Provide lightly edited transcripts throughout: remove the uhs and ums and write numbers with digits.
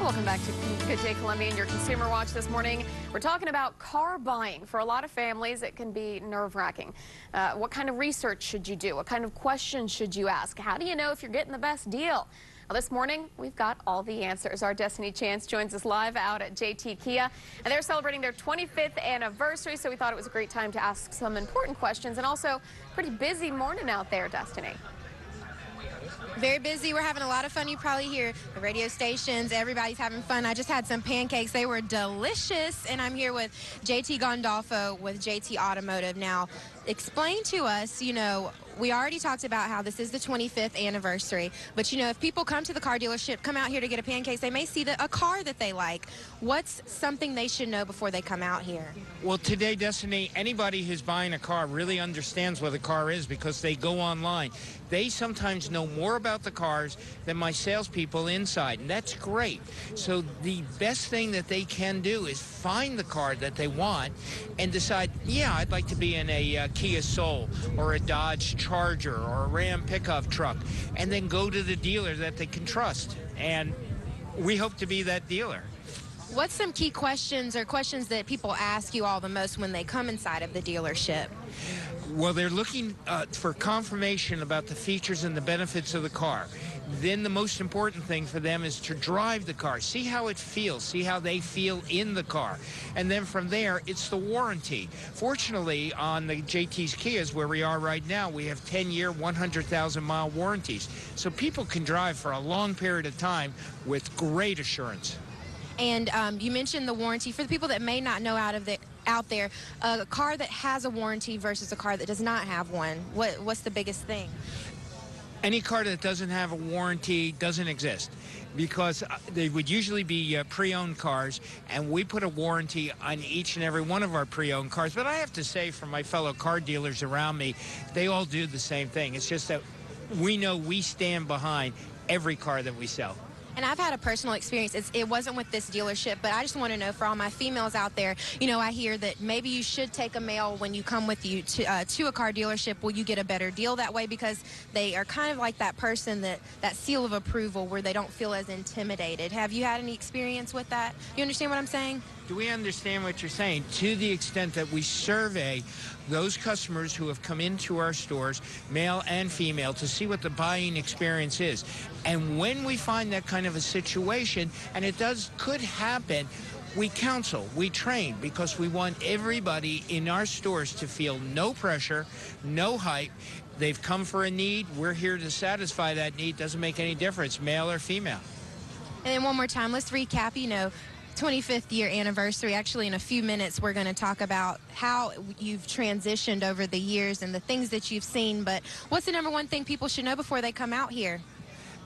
Welcome back to Good Day Columbia and your Consumer Watch this morning. We're talking about car buying. For a lot of families, it can be nerve-wracking. What kind of research should you do? What kind of questions should you ask? How do you know if you're getting the best deal? Well, this morning, we've got all the answers. Our Destiny Chance joins us live out at JT Kia, and they're celebrating their 25th anniversary, so we thought it was a great time to ask some important questions, and also pretty busy morning out there, Destiny. Very busy. We're having a lot of fun. You probably hear the radio stations. Everybody's having fun. I just had some pancakes. They were delicious. And I'm here with JT Gondolfo with JT Automotive. Now, explain to us, we already talked about how this is the 25th anniversary. But, if people come to the car dealership, come out here to get a pancake, they may see a car that they like. What's something they should know before they come out here? Well, today, Destiny, anybody who's buying a car really understands what a car is because they go online. They sometimes know more about the cars than my salespeople inside, and that's great. So the best thing that they can do is find the car that they want and decide, yeah, I'd like to be in a Kia Soul or a Dodge Charger or a Ram pickup truck, and then go to the dealer that they can trust. And we hope to be that dealer. What's some key questions or questions that people ask you all the most when they come inside of the dealership? Well, they're looking for confirmation about the features and the benefits of the car. Then the most important thing for them is to drive the car, see how it feels, see how they feel in the car. And then from there, it's the warranty. Fortunately, on the JT's Kias, where we are right now, we have 10-year, 100,000-mile warranties. So people can drive for a long period of time with great assurance. And you mentioned the warranty. For the people that may not know out there, a car that has a warranty versus a car that does not have one, what's the biggest thing? Any car that doesn't have a warranty doesn't exist because they would usually be pre-owned cars, and we put a warranty on each and every one of our pre-owned cars. But I have to say, from my fellow car dealers around me, they all do the same thing. It's just that we know we stand behind every car that we sell. And I've had a personal experience. It wasn't with this dealership, but I just want to know, for all my females out there, I hear that maybe you should take a male when you come with you to a car dealership. Will you get a better deal that way? Because they are kind of like that person, that seal of approval where they don't feel as intimidated. Have you had any experience with that? You understand what I'm saying? Do we understand what you're saying? To the extent that we survey those customers who have come into our stores, male and female, to see what the buying experience is. And when we find that kind of a situation, and it could happen, we counsel, we train, because we want everybody in our stores to feel no pressure, no hype. They've come for a need. We're here to satisfy that need. Doesn't make any difference, male or female. And then one more time, let's recap, 25th year anniversary. Actually, in a few minutes, we're going to talk about how you've transitioned over the years and the things that you've seen. But what's the number one thing people should know before they come out here?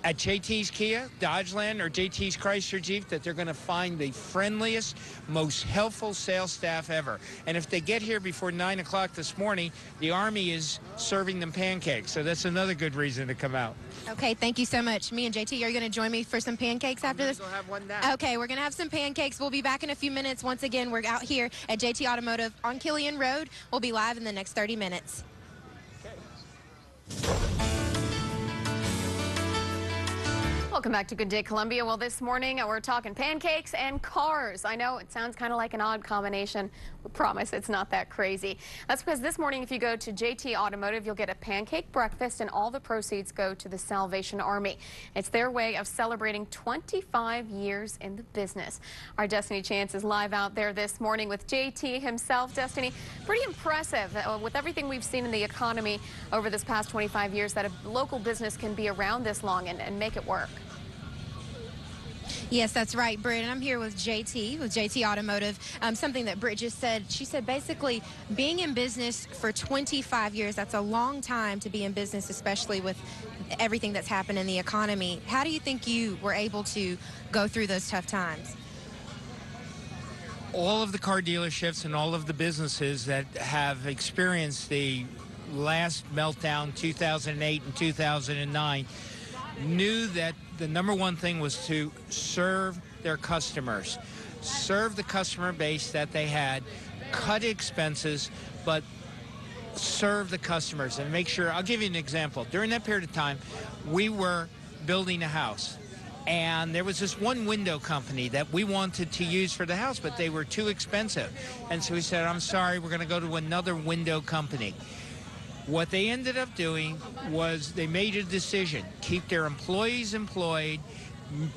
At JT's Kia, Dodgeland, or JT's Chrysler Jeep, that they're going to find the friendliest, most helpful sales staff ever. And if they get here before 9 o'clock this morning, the Army is serving them pancakes. So that's another good reason to come out. Okay, thank you so much. Me and JT, are you going to join me for some pancakes after this? Go have one now. Okay, we're going to have some pancakes. We'll be back in a few minutes. Once again, we're out here at JT Automotive on Killian Road. We'll be live in the next 30 minutes. Okay. Welcome back to Good Day Columbia. Well, this morning we're talking pancakes and cars. I know it sounds kind of like an odd combination. We promise it's not that crazy. That's because this morning, if you go to JT Automotive, you'll get a pancake breakfast, and all the proceeds go to the Salvation Army. It's their way of celebrating 25 years in the business. Our Destiny Chance is live out there this morning with JT himself. Destiny, pretty impressive with everything we've seen in the economy over this past 25 years, that a local business can be around this long and make it work. Yes, that's right, Britt. And I'm here with JT Automotive. Something that Britt just said, she said basically being in business for 25 years, that's a long time to be in business, especially with everything that's happened in the economy. How do you think you were able to go through those tough times? All of the car dealerships and all of the businesses that have experienced the last meltdown, 2008 and 2009, knew that the number one thing was to serve their customers, serve the customer base that they had, cut expenses, but serve the customers and make sure. I'll give you an example. During that period of time, we were building a house. And there was this one window company that we wanted to use for the house, but they were too expensive. And so we said, I'm sorry, we're going to go to another window company. What they ended up doing was they made a decision, keep their employees employed,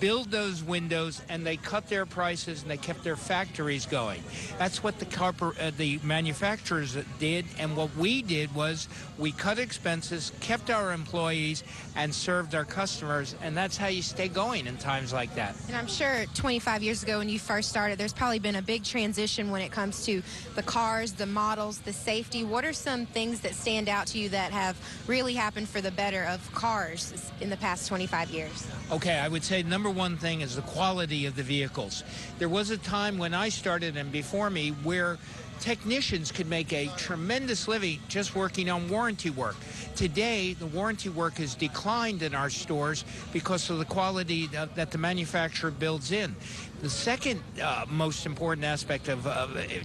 build those windows, and they cut their prices and they kept their factories going. That's what the manufacturers did, and what we did was we cut expenses, kept our employees, and served our customers, and that's how you stay going in times like that. And I'm sure 25 years ago when you first started, there's probably been a big transition when it comes to the cars, the models, the safety. What are some things that stand out to you that have really happened for the better of cars in the past 25 years? Okay, I would say number one thing is the quality of the vehicles. There was a time when I started and before me where technicians could make a tremendous living just working on warranty work. Today, the warranty work has declined in our stores because of the quality that the manufacturer builds in. The second most important aspect of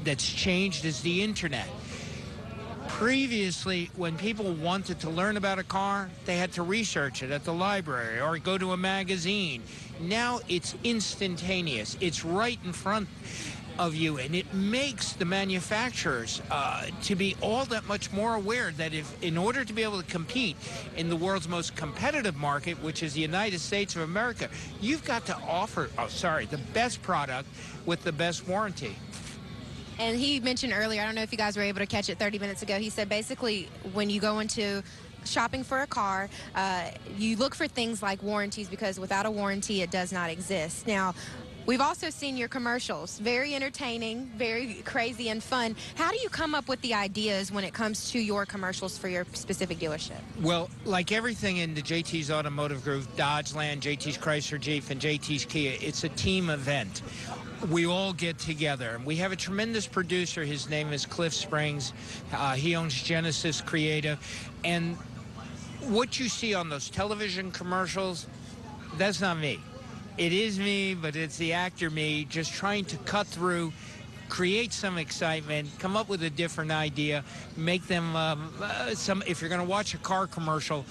that's changed is the internet. Previously, when people wanted to learn about a car, they had to research it at the library or go to a magazine. Now it's instantaneous. It's right in front of you, and it makes the manufacturers to be all that much more aware that in order to be able to compete in the world's most competitive market, which is the United States of America, you've got to offer, the best product with the best warranty. And he mentioned earlier, I don't know if you guys were able to catch it 30 minutes ago, he said basically when you go into shopping for a car, you look for things like warranties, because without a warranty, it does not exist. Now, we've also seen your commercials, very entertaining, very crazy and fun. How do you come up with the ideas when it comes to your commercials for your specific dealership? Well, like everything in the JT's Automotive Group, Dodge Land, JT's Chrysler Jeep, and JT's Kia, it's a team event. We all get together. We have a tremendous producer. His name is Cliff Springs. He owns Genesis Creative. And what you see on those television commercials, that's not me. It is me, but it's the actor me just trying to cut through, create some excitement, come up with a different idea, make them if you're going to watch a car commercial,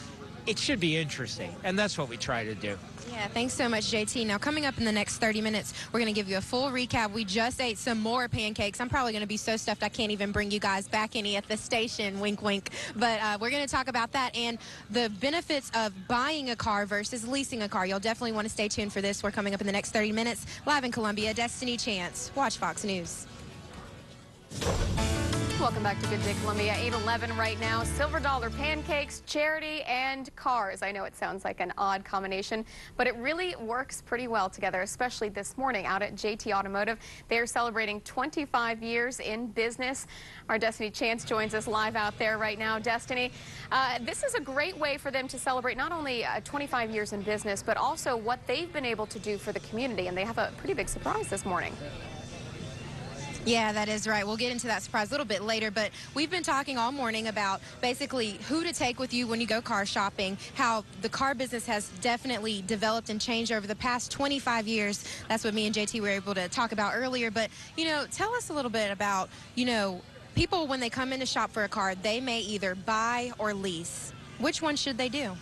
it should be interesting. And that's what we try to do. Yeah, thanks so much, JT. Now, coming up in the next 30 minutes, we're going to give you a full recap. We just ate some more pancakes. I'm probably going to be so stuffed I can't even bring you guys back any at the station, wink, wink. But we're going to talk about that and the benefits of buying a car versus leasing a car. You'll definitely want to stay tuned for this. We're coming up in the next 30 minutes. Live in Columbia, Destiny Chance. Watch Fox News. Welcome back to Good Day Columbia. 8:11 right now. Silver dollar pancakes, charity, and cars. I know it sounds like an odd combination, but it really works pretty well together, especially this morning out at JT Automotive. They are celebrating 25 years in business. Our Destiny Chance joins us live out there right now. Destiny, this is a great way for them to celebrate not only 25 years in business, but also what they've been able to do for the community, and they have a pretty big surprise this morning. Yeah, that is right. We'll get into that surprise a little bit later, but we've been talking all morning about basically who to take with you when you go car shopping, how the car business has definitely developed and changed over the past 25 years. That's what me and JT were able to talk about earlier. But, you know, tell us a little bit about, you know, people when they come in to shop for a car, they may either buy or lease. Which one should they do?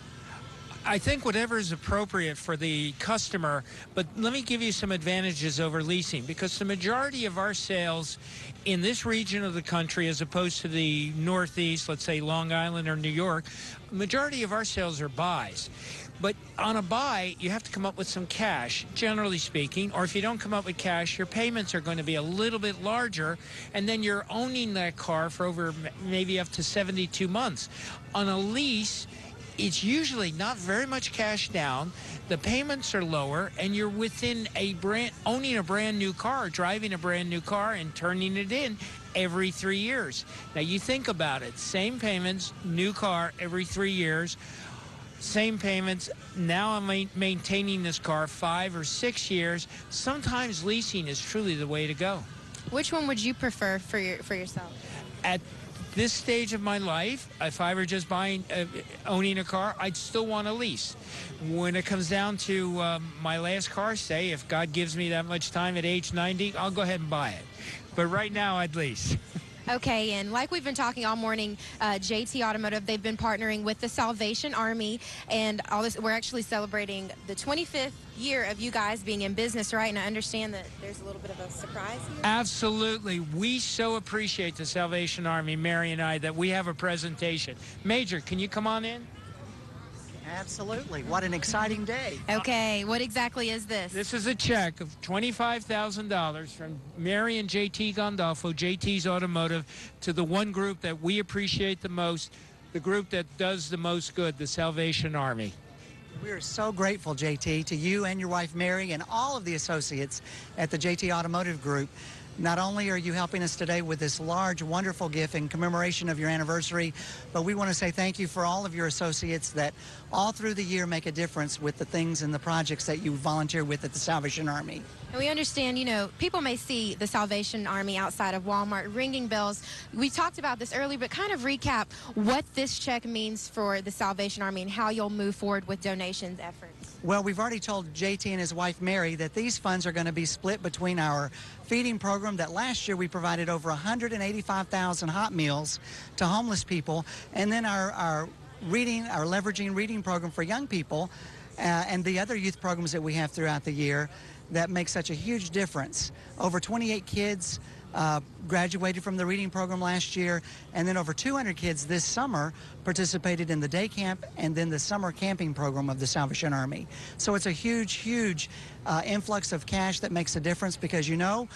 I think whatever is appropriate for the customer, but let me give you some advantages over leasing, because the majority of our sales in this region of the country, as opposed to the Northeast, let's say Long Island or New York, the majority of our sales are buys. But on a buy, you have to come up with some cash, generally speaking, or if you don't come up with cash, your payments are going to be a little bit larger, and then you're owning that car for over maybe up to 72 months. On a lease, it's usually not very much cash down, the payments are lower, and you're within owning a brand new car, driving a brand new car and turning it in every 3 years. Now you think about it, same payments, new car every 3 years, same payments. Now I'm maintaining this car 5 or 6 years. Sometimes leasing is truly the way to go. Which one would you prefer for yourself? At this stage of my life, if I were just owning a car, I'd still want to lease. When it comes down to my last car, say, if God gives me that much time at age 90, I'll go ahead and buy it. But right now, I'd lease. Okay, and like we've been talking all morning, JT Automotive, they've been partnering with the Salvation Army, and all this. We're actually celebrating the 25th year of you guys being in business, right? And I understand that there's a little bit of a surprise here. Absolutely. We so appreciate the Salvation Army, Mary and I, that we have a presentation. Major, can you come on in? Absolutely. What an exciting day. Okay, what exactly is this? This is a check of $25,000 from Mary and JT Gandolfo, JT's Automotive, to the one group that we appreciate the most, the group that does the most good, the Salvation Army. We are so grateful, JT, to you and your wife, Mary, and all of the associates at the JT Automotive Group. Not only are you helping us today with this large, wonderful gift in commemoration of your anniversary, but we want to say thank you for all of your associates that all through the year make a difference with the things and the projects that you volunteer with at the Salvation Army. And we understand, you know, people may see the Salvation Army outside of Walmart ringing bells. We talked about this earlier, but kind of recap what this check means for the Salvation Army and how you'll move forward with donations efforts. Well, we've already told JT and his wife, Mary, that these funds are going to be split between our feeding program that last year we provided over 185,000 hot meals to homeless people, and then our leveraging reading program for young people, and the other youth programs that we have throughout the year that make such a huge difference. Over 28 kids graduated from the reading program last year, and then over 200 kids this summer participated in the day camp and then the summer camping program of the Salvation Army. So it's a huge, huge influx of cash that makes a difference, because you know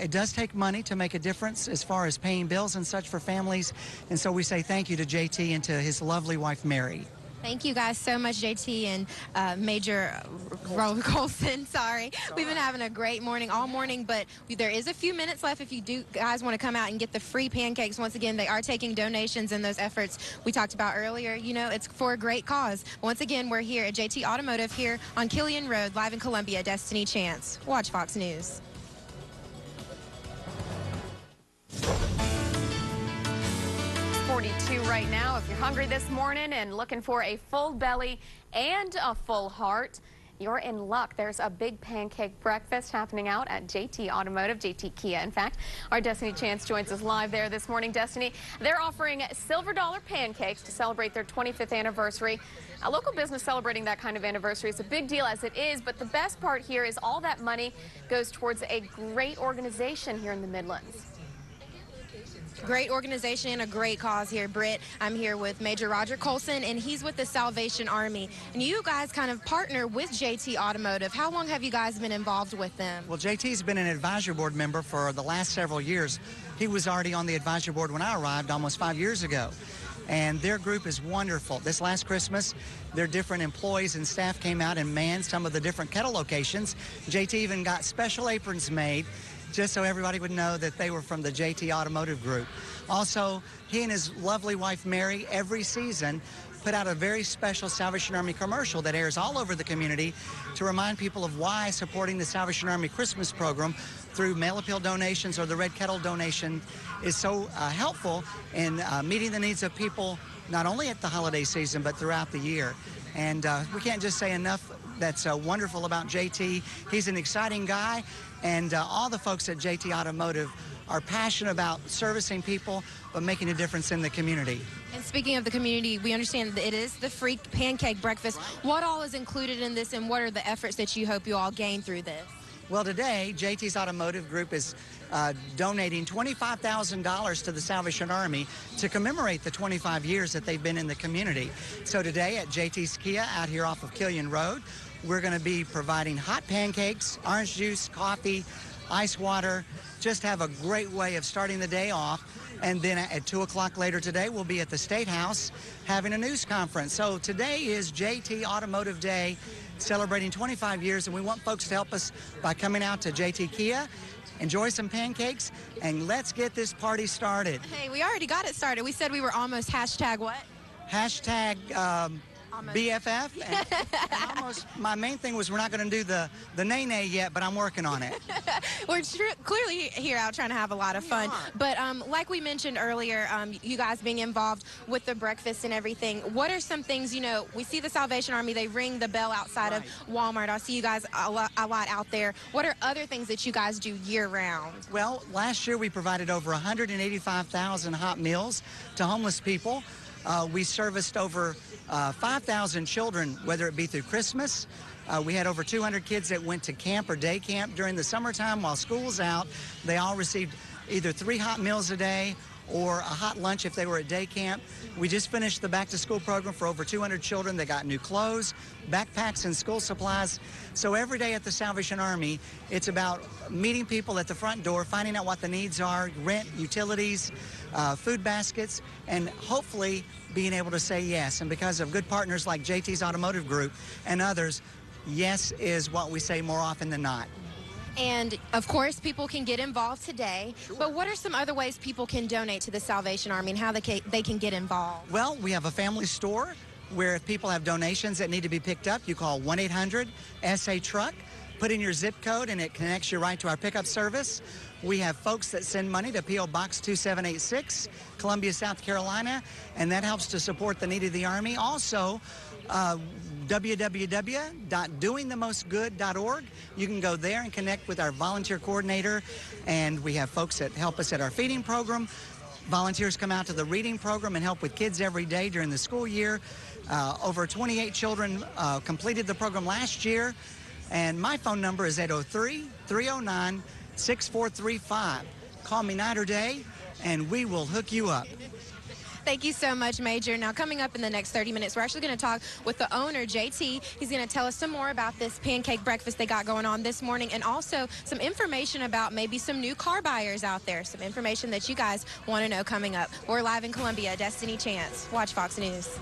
it does take money to make a difference as far as paying bills and such for families. And so we say thank you to JT and to his lovely wife, Mary. Thank you guys so much, JT and Major Colson. Sorry. We've been having a great morning all morning, but there is a few minutes left if you guys want to come out and get the free pancakes. Once again, they are taking donations in those efforts we talked about earlier. You know, it's for a great cause. Once again, we're here at JT Automotive here on Killian Road, live in Columbia. Destiny Chance. Watch Fox News. 42 right now. If you're hungry this morning and looking for a full belly and a full heart, you're in luck. There's a big pancake breakfast happening out at JT Automotive, JT Kia, in fact. Our Destiny Chance joins us live there this morning. Destiny, they're offering silver dollar pancakes to celebrate their 25th anniversary. A local business celebrating that kind of anniversary is a big deal as it is, but the best part here is all that money goes towards a great organization here in the Midlands. Great organization and a great cause here, Britt. I'm here with Major Roger Colson, and he's with the Salvation Army. And you guys kind of partner with JT Automotive. How long have you guys been involved with them? Well, JT's been an advisory board member for the last several years. He was already on the advisory board when I arrived almost 5 years ago. And their group is wonderful. This last Christmas, their different employees and staff came out and manned some of the different kettle locations. JT even got special aprons made just so everybody would know that they were from the JT Automotive Group. Also, he and his lovely wife, Mary, every season put out a very special Salvation Army commercial that airs all over the community to remind people of why supporting the Salvation Army Christmas program through mail appeal donations or the Red Kettle donation is so helpful in meeting the needs of people not only at the holiday season but throughout the year. And we can't just say enough that's wonderful about JT. He's an exciting guy, and all the folks at JT Automotive are passionate about servicing people but making a difference in the community. And speaking of the community, we understand that it is the free pancake breakfast. What all is included in this, and what are the efforts that you hope you all gain through this? Well, today, JT's Automotive Group is donating $25,000 to the Salvation Army to commemorate the 25 years that they've been in the community. So today at JT's Kia out here off of Killian Road, we're going to be providing hot pancakes, orange juice, coffee, ice water. Just have a great way of starting the day off. And then at 2 o'clock later today, we'll be at the State House having a news conference. So today is JT Automotive Day, celebrating 25 years, and we want folks to help us by coming out to JT Kia, enjoy some pancakes, and let's get this party started. Hey, we already got it started. We said we were almost hashtag what? Hashtag BFF. And almost, my main thing was we're not going to do the nay-nay yet, but I'm working on it. We're clearly here out trying to have a lot of fun. But like we mentioned earlier, you guys being involved with the breakfast and everything, what are some things, you know, we see the Salvation Army, they ring the bell outside of Walmart. I see you guys a lot out there. What are other things that you guys do year-round? Well, last year we provided over 185,000 hot meals to homeless people. We serviced over 5,000 children, whether it be through Christmas. We had over 200 kids that went to camp or day camp during the summertime while school's out. They all received either 3 hot meals a day or a hot lunch if they were at day camp. We just finished the back-to-school program for over 200 children. They got new clothes, backpacks, and school supplies. So every day at the Salvation Army, it's about meeting people at the front door, finding out what the needs are, rent, utilities, food baskets, and hopefully being able to say yes. And because of good partners like JT's Automotive Group and others, yes is what we say more often than not. And, of course, people can get involved today. Sure. But what are some other ways people can donate to the Salvation Army and how they can get involved? Well, we have a family store where if people have donations that need to be picked up, you call 1-800-SA-TRUCK, put in your zip code, and it connects you right to our pickup service. We have folks that send money to P.O. Box 2786, Columbia, South Carolina, and that helps to support the need of the Army. Also, www.doingthemostgood.org. You can go there and connect with our volunteer coordinator, and we have folks that help us at our feeding program. Volunteers come out to the reading program and help with kids every day during the school year. Over 28 children completed the program last year, and my phone number is 803-309-6435. Call me night or day, and we will hook you up. Thank you so much, Major. Now, coming up in the next 30 minutes, we're actually going to talk with the owner, JT. He's going to tell us some more about this pancake breakfast they got going on this morning, and also some information about maybe some new car buyers out there, some information that you guys want to know coming up. We're live in Columbia, Destiny Chance. Watch Fox News.